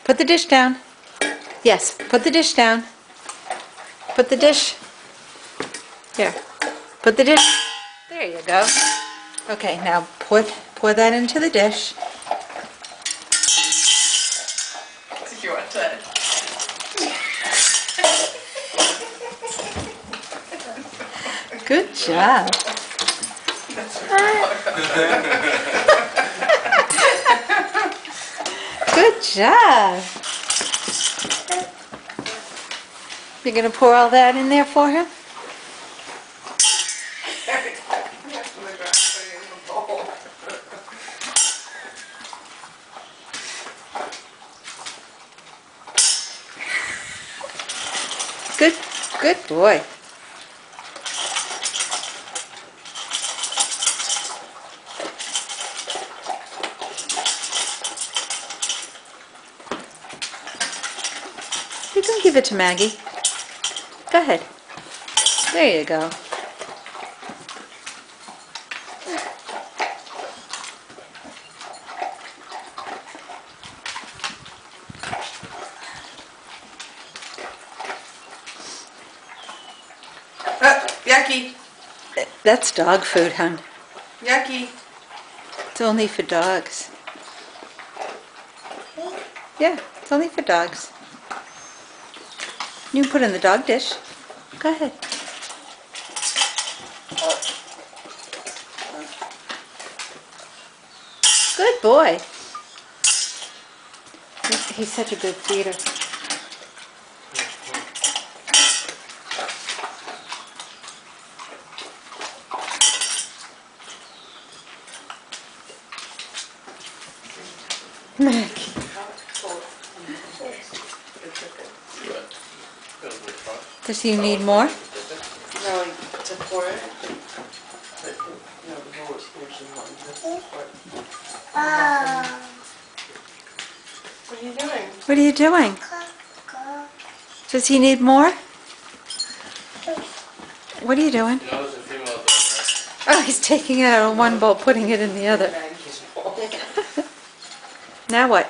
Put the dish down. Yes, put the dish down. Put the dish. Here. Put the dish. There you go. Okay, now pour that into the dish. You want that? Good job. Good job. You're going to pour all that in there for him? Good boy. You can give it to Maggie. Go ahead. There you go. Yucky. That's dog food, hon. Yucky. It's only for dogs. Yeah, it's only for dogs. You can put it in the dog dish. Go ahead. Good boy. He's such a good feeder. Maggie. Does he need more? No, to pour it. What are you doing? What are you doing? Does he need more? What are you doing? You know there's a female dog, right? Oh, he's taking it out of one bowl, putting it in the other. Now what?